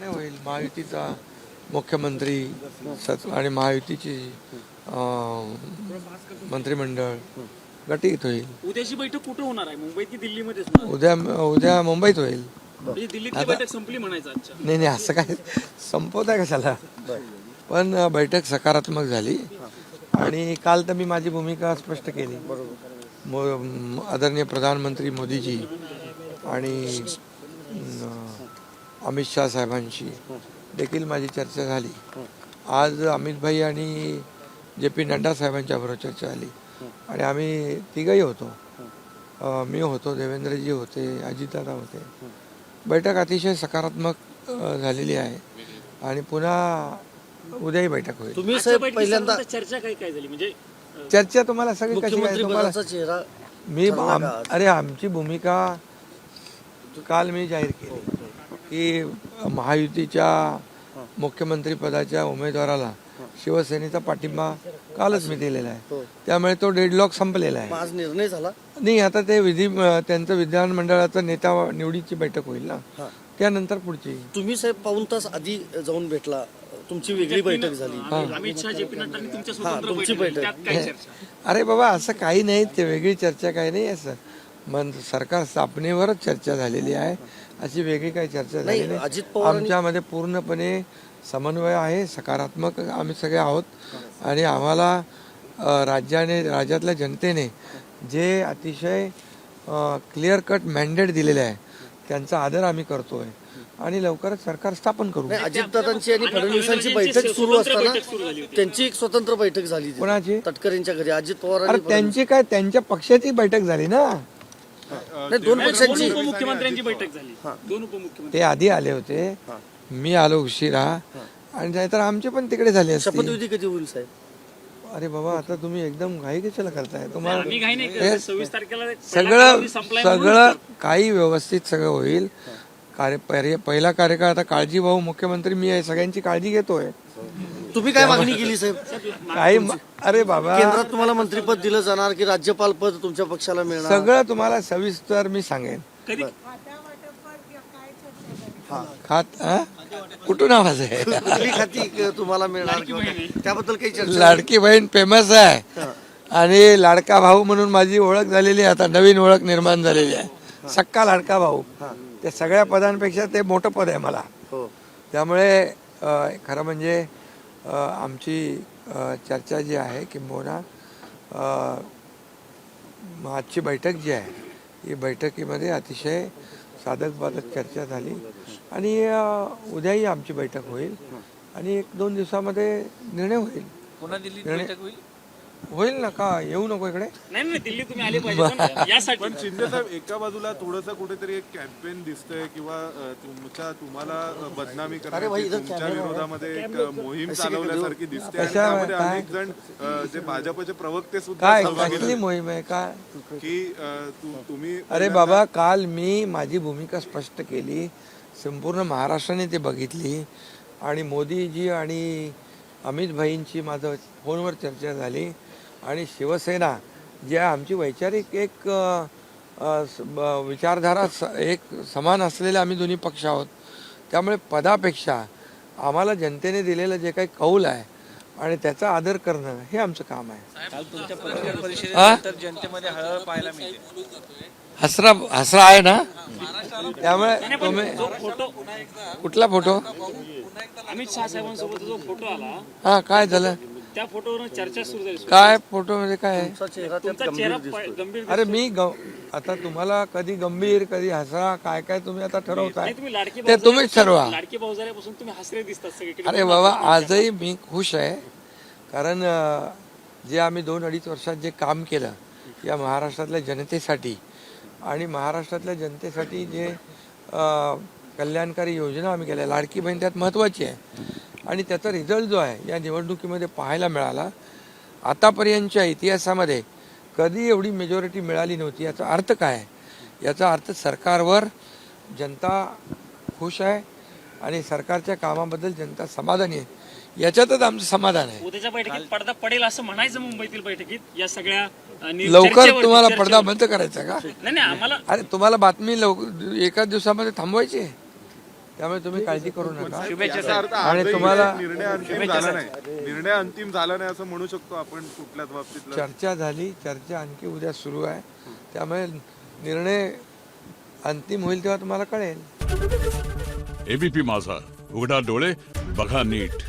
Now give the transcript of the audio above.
निर्णय होईल महायुतीचा मुख्यमंत्री आणि महायुतीची मंत्रिमंडळ गटीत होईल. उद्याची बैठक कुठे होणार आहे, मुंबईत की दिल्लीमध्येच होणार? उद्या मुंबईत होईल. म्हणजे दिल्लीतली बैठक संपली म्हणायचं आजच्या? नाही असं काय संपवताय कशाला, पण बैठक सकारात्मक झाली आणि काल तर मी माझी भूमिका स्पष्ट केली. आदरणीय प्रधानमंत्री मोदीजी आणि अमित शाह साहेबांशी देखील माझी चर्चा झाली. आज अमित भाई आणि JP नड्डा साहेबांच्या बरोबर चर्चा झाली आणि आम्ही तिघही होतो. मी होतो, देवेंद्रजी होते, अजितदादा होते. बैठक अतिशय सकारात्मक झालेली आहे आणि पुन्हा उद्याही बैठक होईल. तुम्ही साहेब पहिल्यांदा चर्चा काय झाली, म्हणजे चर्चा तुम्हाला सगळी कशी काय तुम्हाला चेहरा मी आमची भूमिका काल मी जाहीर केली की महायुतीच्या मुख्यमंत्री पदाच्या उमेदवाराला शिवसेनेचा पाठिंबा कालच मी दिलेला आहे. त्यामुळे तो डेडलॉक संपलेला आहे. आज निर्णय झाला नाही, आता ते त्यांचं विधानमंडळाचं नेता निवडीची बैठक होईल ना, त्यानंतर पुढची. तुम्ही साहेब पाऊण तास आधी जाऊन भेटला, तुमची वेगळी बैठक झाली. अमित शाह JP नड्डा आणि तुमच्या स्वतंत्र तुमची बैठक, बैठक. त्यात काय चर्चा? अरे बाबा असं काही नाही, ते वेगळी चर्चा काही नाही. असं सरकार स्थापनेवरच चर्चा झालेली आहे, अशी वेगळी काही चर्चा झाली नाही. अजित पवार आमच्यामध्ये पूर्णपणे समन्वय आहे, सकारात्मक आम्ही सगळे आहोत आणि आम्हाला राज्यातल्या जनतेने जे अतिशय क्लिअर कट मॅन्डेट दिलेले आहे त्यांचा आदर आम्ही करतोय आणि लवकरच सरकार स्थापन करू. अजितदादांची आणि फडणवीसांची बैठक सुरू असताना त्यांची एक स्वतंत्र बैठक झाली. कोणाची? तटकरेंच्या घरी अजित पवार अरे त्यांची काय, त्यांच्या पक्षाची बैठक झाली ना. दोन पक्षांची उपमुख्यमंत्र्यांची बैठक झाली, दोन उपमुख्यमंत्री. ते आधी आले होते, मी आलो उशिरा आणि नाहीतर आमचे पण तिकडे झाले असते. शपथविधी कधी होईल साहेब? अरे बाबा आता तुम्ही एकदम घाई कशाला करताय? तुम्हाला आम्ही काही नाही करत. 26 तारखेला सगळं काही व्यवस्थित सगळं होईल. पहिला कार्यकाळ आता काळजी भाऊ मुख्यमंत्री मी आहे, सगळ्यांची काळजी घेतोय. तुम्ही काय मागणी केली साहेब? काही अरे बाबा केंद्रात तुम्हाला मंत्रीपद दिलं जाणार की राज्यपाल पद तुमच्या पक्षाला मिळणार? सगळं तुम्हाला सविस्तर मी सांगेन. कधी कुठून आवाज आहे? कुठली खाती तुम्हाला मिळणार त्याबद्दल काही चर्चा? लाडकी बहीण फेमस आहे आणि लाडका भाऊ म्हणून माझी ओळख झालेली आहे, आता नवीन ओळख निर्माण झालेली आहे. सक्का लाडका भाऊ, ते सगळ्या पदांपेक्षा ते मोठं पद आहे मला. त्यामुळे खरं म्हणजे आमची चर्चा जी आहे किंबहुना आजची बैठक जी आहे ही बैठकीमध्ये अतिशय साधक बाधक चर्चा झाली आणि उद्याही आमची बैठक होईल आणि 1-2 दिवसामध्ये निर्णय होईल. पुन्हा दिल्लीत बैठक होईल ना, का येऊ नको इकडे? नाही दिल्ली तुम्ही आले पाहिजे यासाठी. पण शिंदे साहेब एका बाजूला थोडंसं कुठेतरी एक कॅम्पेन दिसतंय किंवा तुम्हाला बदनामी करण्याची तुमच्या विरोधामध्ये एक मोहीम चालवल्यासारखी दिसते आणि त्यामध्ये अनेक जण जे भाजपचे प्रवक्ते सुद्धा काय सहभागी कसली मोहीम आहे काय की तुम्ही अरे बाबा काल मी माझी भूमिका स्पष्ट केली, संपूर्ण महाराष्ट्राने ते बघितली आणि मोदीजी आणि अमित भाईंची माझं फोनवर चर्चा झाली आणि शिवसेना जी आहे आमची वैचारिक एक विचारधारा एक समान असलेले आम्ही दोन्ही पक्ष आहोत. त्यामुळे पदापेक्षा आम्हाला जनतेने दिलेलं जे काही कौल आहे आणि त्याचा आदर करणं हे आमचं काम आहे. जनतेमध्ये हळहळ पाहायला मिळते. हसरा आहे ना, त्यामुळे तुम्ही कुठला फोटो? अमित शाह साहेबांसोबत जो फोटो आला, हा काय झालं? त्या फोटोवर चर्चा सुरू झाली. काय फोटो मध्ये काय आहे? तुमचा चेहरा गंभीर. अरे मी आता तुम्हाला कधी गंभीर कधी हसरा काय काय तुम्ही आता ठरवताय तुम्ही लाडकी ते तुम्हीच ठरवा. लाडकी भाऊजाऱ्यापासून तुम्ही हसरे दिसतात सगळीकडे. अरे बाबा आजही मी खुश आहे, कारण जे आम्ही 2-2.5 वर्षात जे काम केलं या महाराष्ट्रातल्या जनतेसाठी आणि महाराष्ट्रातल्या जनतेसाठी जे कल्याणकारी योजना आम्ही केल्या, लाडकी बहीण त्यात महत्त्वाची आहे आणि त्याचा रिझल्ट जो आहे या निवडणुकीमध्ये पाहायला मिळाला. आतापर्यंतच्या इतिहासामध्ये कधी एवढी मेजॉरिटी मिळाली नव्हती. याचा अर्थ काय आहे? याचा अर्थ सरकारवर जनता खुश आहे आणि सरकारच्या कामाबद्दल जनता समाधानी आहे. याच्यातच आमचं समाधान आहे. उद्याच्या बैठकीत पडदा पडेल असं म्हणायचं मुंबईतील बैठकीत या सगळ्या लवकर तुम्हाला पडदा बंद करायचा का? नाही आम्हाला. अरे तुम्हाला बातमी एका दिवसामध्ये थांबवायची आहे? त्यामुळे तुम्ही काळजी करू नका. याचा अर्थ आणि आजही तुम्हाला निर्णय अंतिम झाला नाही, निर्णय अंतिम झाला नाही असं म्हणू शकतो आपण कुठल्याच बाबतीत. चर्चा झाली, चर्चा आणखी उद्या सुरू आहे, त्यामुळे निर्णय अंतिम होईल तेव्हा तुम्हाला कळेल. एबीपी माझा, उघडा डोळे बघा नीट.